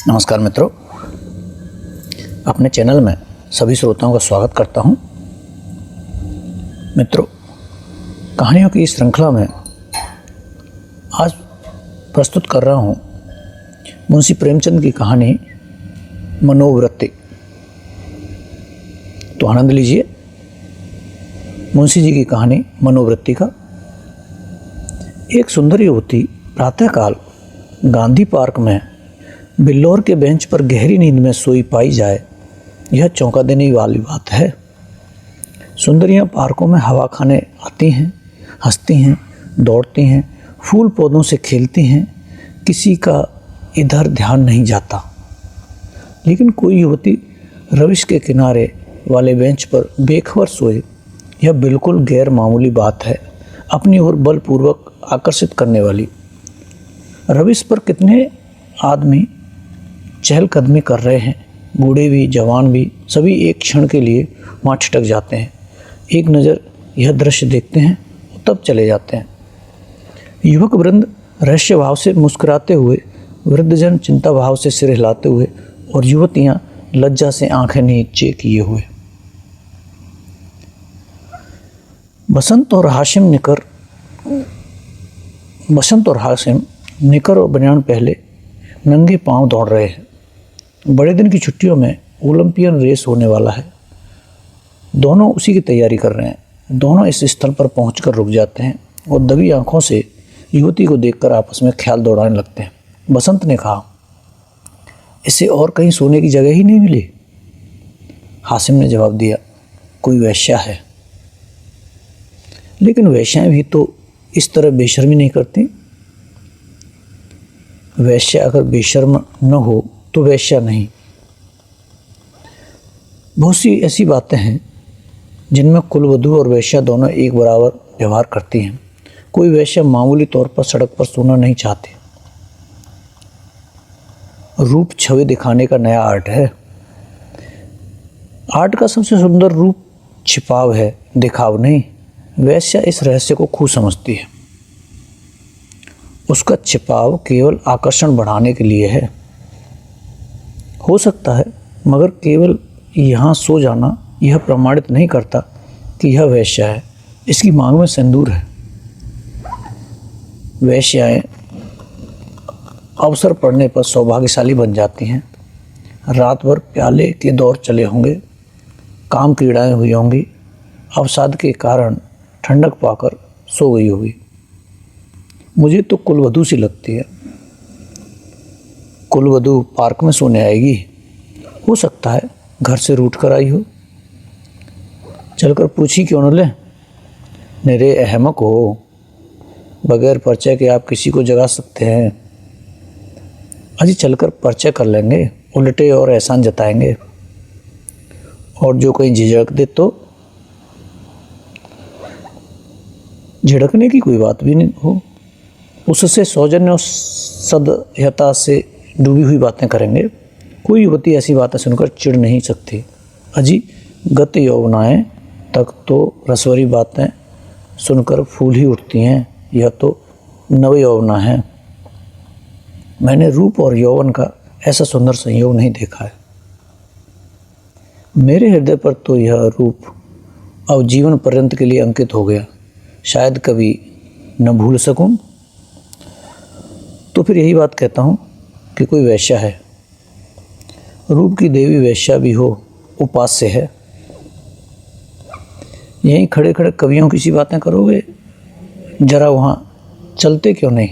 नमस्कार मित्रों, अपने चैनल में सभी श्रोताओं का स्वागत करता हूं। मित्रों, कहानियों की इस श्रृंखला में आज प्रस्तुत कर रहा हूं मुंशी प्रेमचंद की कहानी मनोवृत्ति। तो आनंद लीजिए मुंशी जी की कहानी मनोवृत्ति का। एक सुंदर युवती प्रातःकाल गांधी पार्क में बिल्लौर के बेंच पर गहरी नींद में सोई पाई जाए, यह चौंका देने वाली बात है। सुंदरियां पार्कों में हवा खाने आती हैं, हंसती हैं, दौड़ती हैं, फूल पौधों से खेलती हैं, किसी का इधर ध्यान नहीं जाता। लेकिन कोई युवती रविश के किनारे वाले बेंच पर बेखबर सोए, यह बिल्कुल गैर मामूली बात है, अपनी ओर बलपूर्वक आकर्षित करने वाली। रविश पर कितने आदमी चहलकदमी कर रहे हैं, बूढ़े भी जवान भी, सभी एक क्षण के लिए वहाँ ठिठक जाते हैं, एक नज़र यह दृश्य देखते हैं और तब चले जाते हैं। युवक वृंद रहस्य भाव से मुस्कुराते हुए, वृद्धजन चिंता भाव से सिर हिलाते हुए और युवतियाँ लज्जा से आंखें नीचे किए हुए। बसंत और हाशिम निकर और बनियान पहले नंगे पांव दौड़ रहे हैं। बड़े दिन की छुट्टियों में ओलंपियन रेस होने वाला है। दोनों उसी की तैयारी कर रहे हैं। दोनों इस स्थल पर पहुंचकर रुक जाते हैं और दबी आंखों से युवती को देखकर आपस में ख्याल दौड़ाने लगते हैं। बसंत ने कहा, इसे और कहीं सोने की जगह ही नहीं मिली। हाशिम ने जवाब दिया, कोई वेश्या है। लेकिन वेश्याएं भी तो इस तरह बेशर्मी नहीं करती। वेश्या अगर बेशर्म न हो तो वेश्या नहीं। बहुत सी ऐसी बातें हैं जिनमें कुलवधू और वेश्या दोनों एक बराबर व्यवहार करती हैं। कोई वेश्या मामूली तौर पर सड़क पर सोना नहीं चाहती। रूप छवि दिखाने का नया आर्ट है। आर्ट का सबसे सुंदर रूप छिपाव है, दिखाव नहीं। वेश्या इस रहस्य को खूब समझती है। उसका छिपाव केवल आकर्षण बढ़ाने के लिए है, हो सकता है, मगर केवल यहाँ सो जाना यह प्रमाणित नहीं करता कि यह वेश्या है। इसकी मांग में सिंदूर है। वेश्याएं अवसर पड़ने पर सौभाग्यशाली बन जाती हैं। रात भर प्याले के दौर चले होंगे, काम क्रीड़ाएं हुई होंगी, अवसाद के कारण ठंडक पाकर सो गई होगी। मुझे तो कुलवधू सी लगती है। कुलवधू पार्क में सोने आएगी, हो सकता है घर से रूठ कर आई हो। चलकर पूछी क्यों न ले। मेरे अहमक हो, बगैर परिचय के आप किसी को जगा सकते हैं। अजी चलकर परिचय कर लेंगे, उल्टे और एहसान जताएंगे। और जो कहीं झिझक दे तो झिड़कने की कोई बात भी नहीं हो, उससे सौजन्य और सदयता से डूबी हुई बातें करेंगे। कोई युवती ऐसी बातें सुनकर चिढ़ नहीं सकती। अजी गत यौवनाएं तक तो रसवरी बातें सुनकर फूल ही उठती हैं, यह तो नव यौवना है। मैंने रूप और यौवन का ऐसा सुंदर संयोग नहीं देखा है। मेरे हृदय पर तो यह रूप अब जीवन पर्यंत के लिए अंकित हो गया, शायद कभी न भूल सकूं। तो फिर यही बात कहता हूँ कि कोई वेश्या है। रूप की देवी वेश्या भी हो, उपास्य है। यहीं खड़े खड़े कवियों की सी बातें करोगे, जरा वहाँ चलते क्यों नहीं?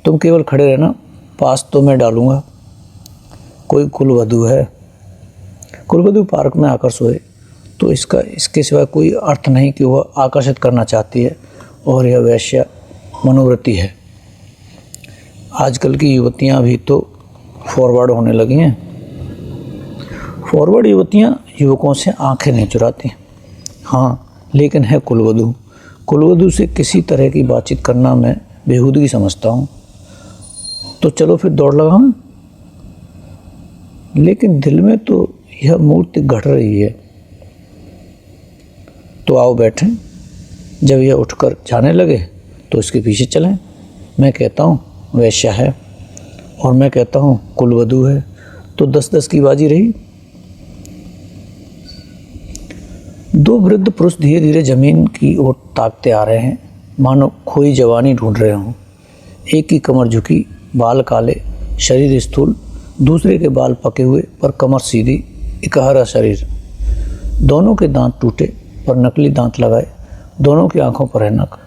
तुम केवल खड़े रहना, पास तो मैं डालूँगा। कोई कुलवधू है। कुलवधू पार्क में आकर सोए तो इसके सिवा कोई अर्थ नहीं कि वह आकर्षित करना चाहती है, और यह वेश्या मनोवृत्ति है। आजकल की युवतियाँ भी तो फॉरवर्ड होने लगी हैं। फॉरवर्ड युवतियाँ युवकों से आंखें नहीं चुराती। हाँ, लेकिन है कुलवधू। कुलवधू से किसी तरह की बातचीत करना मैं बेहूदगी समझता हूँ। तो चलो फिर दौड़ लगाऊं। लेकिन दिल में तो यह मूर्ति घट रही है। तो आओ बैठें। जब यह उठकर जाने लगे तो इसके पीछे चलें। मैं कहता हूँ वेश्या है, और मैं कहता हूँ कुलवधू है, तो 10-10 की बाजी रही। दो वृद्ध पुरुष धीरे धीरे जमीन की ओर ताकते आ रहे हैं, मानो खोई जवानी ढूंढ रहे हों। एक की कमर झुकी, बाल काले, शरीर स्थूल, दूसरे के बाल पके हुए पर कमर सीधी, इकहरा शरीर। दोनों के दांत टूटे पर नकली दांत लगाए, दोनों की आंखों पर ऐनक।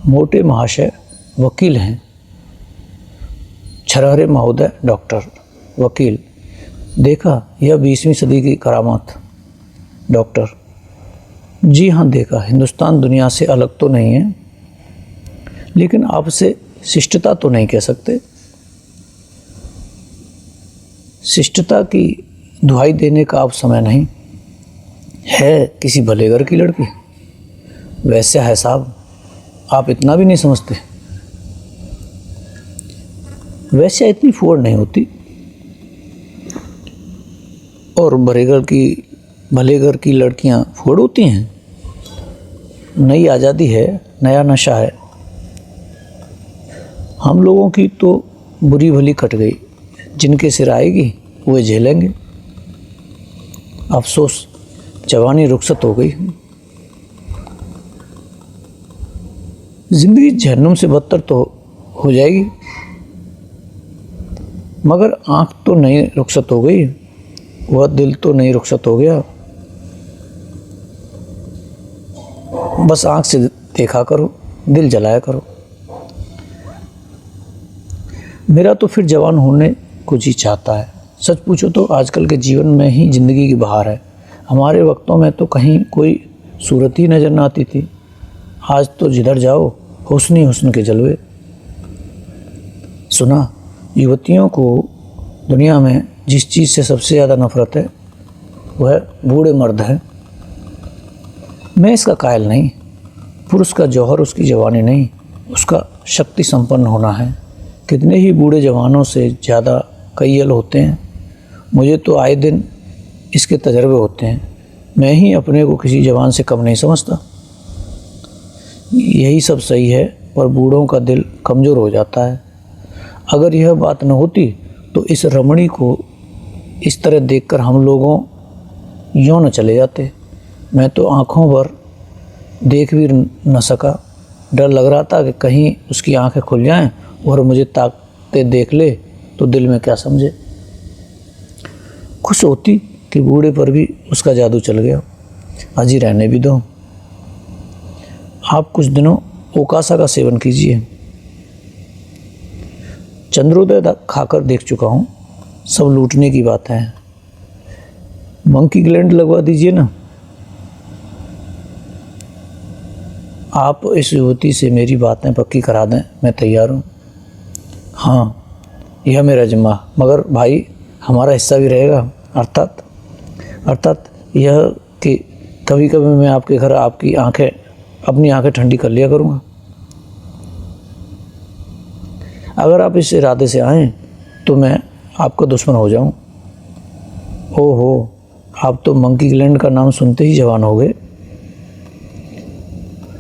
मोटे महाशय वकील हैं, छरहरे महोदय डॉक्टर। वकील: देखा यह 20वीं सदी की करामात। डॉक्टर: जी हाँ देखा। हिंदुस्तान दुनिया से अलग तो नहीं है, लेकिन आपसे शिष्टता तो नहीं कह सकते। शिष्टता की दुहाई देने का अब समय नहीं है। किसी भले घर की लड़की वैसे है साहब, आप इतना भी नहीं समझते। वैसे इतनी फुअर नहीं होती, और भले घर की लड़कियां फुअर होती हैं। नई आज़ादी है, नया नशा है। हम लोगों की तो बुरी भली कट गई, जिनके सिर आएगी वे झेलेंगे। अफसोस जवानी रुखसत हो गई। जिंदगी जहन्नुम से बदतर तो हो जाएगी, मगर आँख तो नहीं रुखसत हो गई, वह दिल तो नहीं रुखसत हो गया। बस आँख से देखा करो, दिल जलाया करो। मेरा तो फिर जवान होने को जी चाहता है। सच पूछो तो आजकल के जीवन में ही ज़िंदगी की बहार है। हमारे वक्तों में तो कहीं कोई सूरत ही नज़र न आती थी। आज तो जिधर जाओ हुस्न ही हुस्न के जलवे। सुना, युवतियों को दुनिया में जिस चीज़ से सबसे ज़्यादा नफरत है वह बूढ़े मर्द हैं। मैं इसका कायल नहीं। पुरुष का जौहर उसकी जवानी नहीं, उसका शक्ति संपन्न होना है। कितने ही बूढ़े जवानों से ज़्यादा कईयल होते हैं। मुझे तो आए दिन इसके तजर्बे होते हैं। मैं ही अपने को किसी जवान से कम नहीं समझता। यही सब सही है, पर बूढ़ों का दिल कमज़ोर हो जाता है। अगर यह बात न होती तो इस रमणी को इस तरह देखकर हम लोगों यूँ न चले जाते। मैं तो आँखों भर देख भी न सका। डर लग रहा था कि कहीं उसकी आंखें खुल जाएं और मुझे ताकते देख ले तो दिल में क्या समझे। खुश होती कि बूढ़े पर भी उसका जादू चल गया। अजी रहने भी दो। आप कुछ दिनों ओकासा का सेवन कीजिए। चंद्रोदय खाकर देख चुका हूँ, सब लूटने की बात है। मंकी ग्लैंड लगवा दीजिए ना। आप इस युवती से मेरी बातें पक्की करा दें, मैं तैयार हूँ। हाँ, यह मेरा जिम्मा, मगर भाई हमारा हिस्सा भी रहेगा। अर्थात यह कि कभी कभी मैं आपके घर अपनी आंखें ठंडी कर लिया करूँगा। अगर आप इस इरादे से आएँ तो मैं आपका दुश्मन हो जाऊँ। ओहो, आप तो मंकी ग्लैंड का नाम सुनते ही जवान हो गए।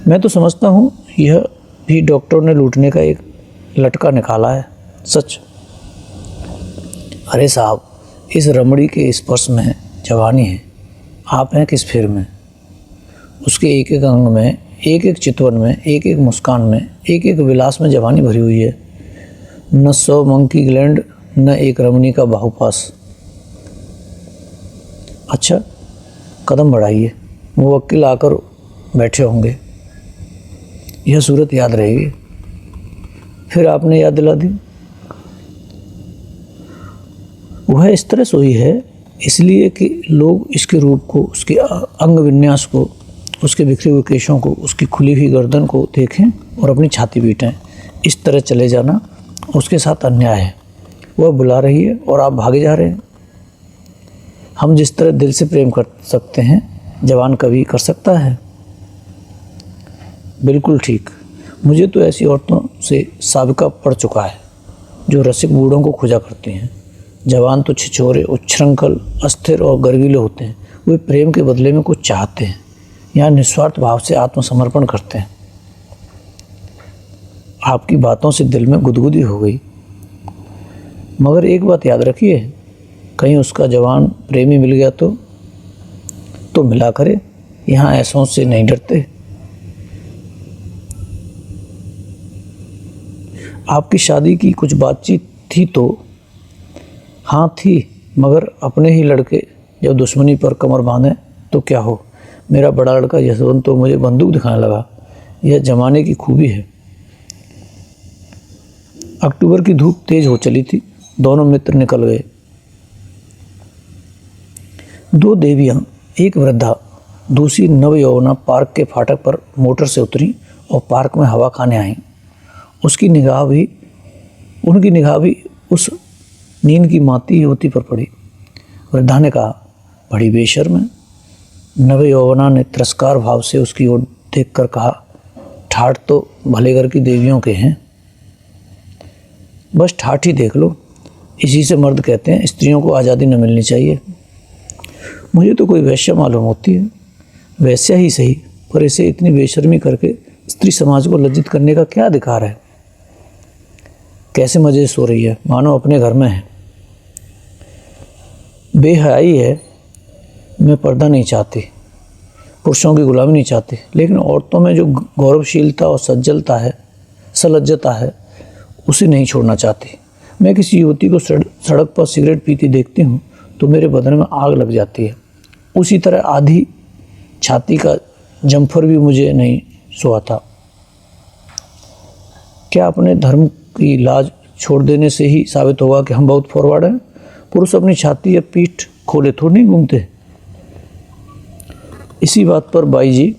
मैं तो समझता हूँ यह भी डॉक्टर ने लूटने का एक लटका निकाला है। सच? अरे साहब, इस रमणी के स्पर्श में जवानी है। आप हैं किस फेर में? उसके एक एक अंग में, एक एक चितवन में, एक एक मुस्कान में, एक एक विलास में जवानी भरी हुई है। न 100 मंकी ग्लैंड, न एक रमणी का बाहुपास। अच्छा, कदम बढ़ाइए, मुवक्किल आकर बैठे होंगे। यह सूरत याद रहेगी। फिर आपने याद दिला दी। वह इस तरह सोई है इसलिए कि लोग इसके रूप को, उसके अंग विन्यास को, उसके बिखरे हुए केशों को, उसकी खुली हुई गर्दन को देखें और अपनी छाती पीटें। इस तरह चले जाना उसके साथ अन्याय है। वह बुला रही है और आप भागे जा रहे हैं। हम जिस तरह दिल से प्रेम कर सकते हैं, जवान कभी कर सकता है? बिल्कुल ठीक। मुझे तो ऐसी औरतों से साबिका पड़ चुका है जो रसिक बूढ़ों को खोजा करती हैं। जवान तो छिछोरे, उच्छृंखल, अस्थिर और गर्वीले होते हैं। वे प्रेम के बदले में कुछ चाहते हैं, यहाँ निस्वार्थ भाव से आत्मसमर्पण करते हैं। आपकी बातों से दिल में गुदगुदी हो गई। मगर एक बात याद रखिए, कहीं उसका जवान प्रेमी मिल गया तो मिला करे, यहाँ ऐसों से नहीं डरते। आपकी शादी की कुछ बातचीत थी तो? हाँ थी, मगर अपने ही लड़के जब दुश्मनी पर कमर बांधें तो क्या हो। मेरा बड़ा लड़का यशवंत तो मुझे बंदूक दिखाने लगा। यह जमाने की खूबी है। अक्टूबर की धूप तेज हो चली थी। दोनों मित्र निकल गए। दो देवियाँ, एक वृद्धा, दूसरी नवयौवना पार्क के फाटक पर मोटर से उतरी और पार्क में हवा खाने आईं। उनकी निगाह भी उस नींद की माती युवती पर पड़ी। वृद्धा ने कहा, बड़ी बेशर्म है। नवयौवना ने तिरस्कार भाव से उसकी ओर देखकर कहा, ठाठ तो भले घर की देवियों के हैं। बस ठाठ ही देख लो, इसी से मर्द कहते हैं स्त्रियों को आज़ादी न मिलनी चाहिए। मुझे तो कोई वैश्या मालूम होती है। वैश्या ही सही, पर इसे इतनी बेशर्मी करके स्त्री समाज को लज्जित करने का क्या अधिकार है। कैसे मज़े सो रही है, मानो अपने घर में है। बेहयाई है। मैं पर्दा नहीं चाहती, पुरुषों की गुलामी नहीं चाहती, लेकिन औरतों में जो गौरवशीलता और सलज्जता है उसे नहीं छोड़ना चाहती। मैं किसी युवती को सड़क पर सिगरेट पीती देखती हूँ तो मेरे बदन में आग लग जाती है। उसी तरह आधी छाती का जम्फर भी मुझे नहीं सुहाता। क्या अपने धर्म की लाज छोड़ देने से ही साबित होगा कि हम बहुत फॉरवर्ड हैं? पुरुष अपनी छाती या पीठ खोले थोड़ी नहीं घूमते। इसी बात पर बाई जी,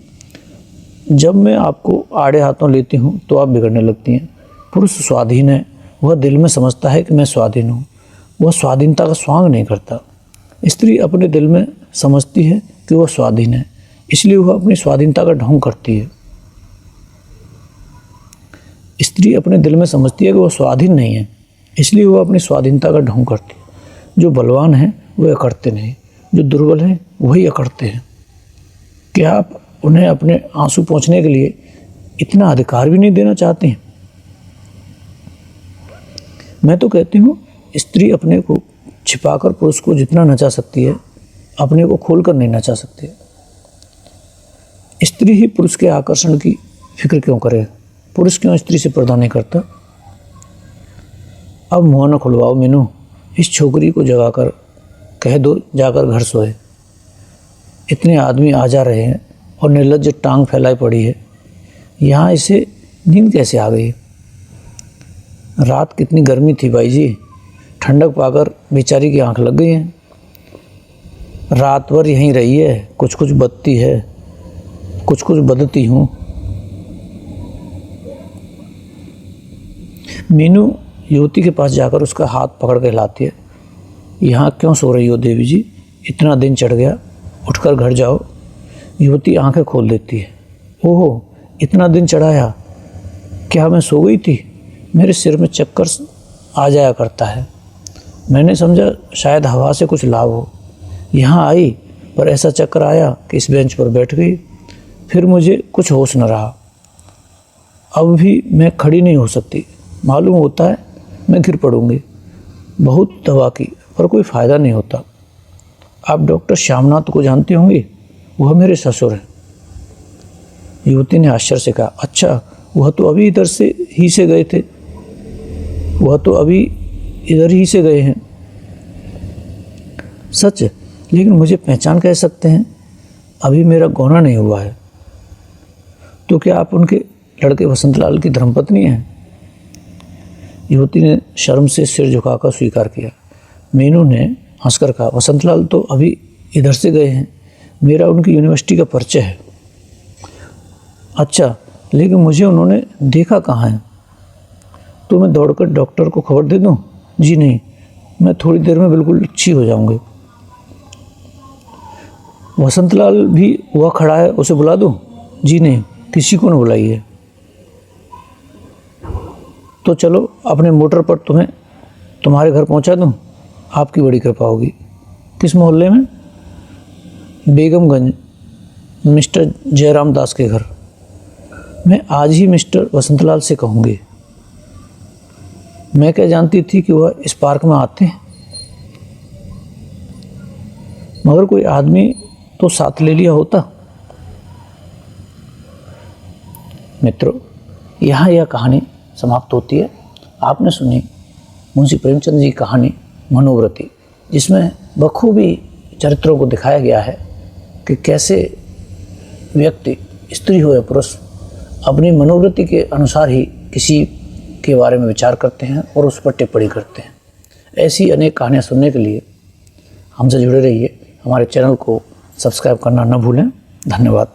जब मैं आपको आड़े हाथों लेती हूँ तो आप बिगड़ने लगती हैं। पुरुष स्वाधीन है, वह दिल में समझता है कि मैं स्वाधीन हूँ। वह स्वाधीनता का स्वांग नहीं करता। स्त्री अपने दिल में समझती है कि वह स्वाधीन है, इसलिए वह अपनी स्वाधीनता का ढोंग करती है। स्त्री अपने दिल में समझती है कि वह स्वाधीन नहीं है, इसलिए वह अपनी स्वाधीनता का ढोंग करती है। जो बलवान हैं वह अकड़ते नहीं, जो दुर्बल हैं वही अकड़ते हैं। क्या आप उन्हें अपने आंसू पोंछने के लिए इतना अधिकार भी नहीं देना चाहते हैं? मैं तो कहती हूँ, स्त्री अपने को छिपाकर पुरुष को जितना नचा सकती है, अपने को खोलकर नहीं नचा सकती है। स्त्री ही पुरुष के आकर्षण की फिक्र क्यों करे? पुरुष क्यों स्त्री से पर्दा नहीं करता? अब मुँह न खुलवाओ मीनू, इस छोकरी को जगाकर कह दो जाकर घर सोए। इतने आदमी आ जा रहे हैं और निर्लज्ज टांग फैलाई पड़ी है। यहाँ इसे नींद कैसे आ गई? रात कितनी गर्मी थी बाई जी, ठंडक पाकर बेचारी की आंख लग गई है। रात भर यहीं रही है, कुछ कुछ बदती है, कुछ कुछ बदती हूँ। मीनू युवती के पास जाकर उसका हाथ पकड़ के हिलाती है। यहाँ क्यों सो रही हो देवी जी? इतना दिन चढ़ गया, उठकर घर जाओ। युवती आंखें खोल देती है। ओहो, इतना दिन चढ़ाया, क्या मैं सो गई थी? मेरे सिर में चक्कर आ जाया करता है। मैंने समझा शायद हवा से कुछ लाभ हो। यहाँ आई पर ऐसा चक्कर आया कि इस बेंच पर बैठ गई। फिर मुझे कुछ होश न रहा। अब भी मैं खड़ी नहीं हो सकती। मालूम होता है मैं गिर पड़ूंगी। बहुत दवा की पर कोई फ़ायदा नहीं होता। आप डॉक्टर श्यामनाथ को जानती होंगी, वह मेरे ससुर हैं। युवती ने आश्चर्य से कहा, अच्छा, वह तो अभी इधर से गए थे। वह तो अभी इधर ही से गए हैं। सच, लेकिन मुझे पहचान कह सकते हैं? अभी मेरा गौना नहीं हुआ है। तो क्या आप उनके लड़के वसंतलाल की धर्मपत्नी हैं? युवती ने शर्म से सिर झुकाकर स्वीकार किया। मीनू ने हंसकर कहा, वसंतलाल तो अभी इधर से गए हैं। मेरा उनकी यूनिवर्सिटी का परिचय है। अच्छा, लेकिन मुझे उन्होंने देखा कहाँ है? तो मैं दौड़कर डॉक्टर को खबर दे दूं? जी नहीं, मैं थोड़ी देर में बिल्कुल अच्छी हो जाऊंगी। वसंतलाल भी वह खड़ा है, उसे बुला दूं? जी नहीं, किसी को न बुलाइए। तो चलो अपने मोटर पर तुम्हें तुम्हारे घर पहुंचा दूं? आपकी बड़ी कृपा होगी। किस मोहल्ले में? बेगमगंज, मिस्टर जयराम दास के घर। मैं आज ही मिस्टर वसंतलाल से कहूँगी। मैं क्या जानती थी कि वह इस पार्क में आते हैं, मगर कोई आदमी तो साथ ले लिया होता। मित्रों, यहाँ यह कहानी समाप्त होती है। आपने सुनी मुंशी प्रेमचंद जी की कहानी मनोवृत्ति, जिसमें बखूबी चरित्रों को दिखाया गया है कि कैसे व्यक्ति, स्त्री हो या पुरुष, अपनी मनोवृत्ति के अनुसार ही किसी के बारे में विचार करते हैं और उस पर टिप्पणी करते हैं। ऐसी अनेक कहानियाँ सुनने के लिए हमसे जुड़े रहिए। हमारे चैनल को सब्सक्राइब करना न भूलें। धन्यवाद।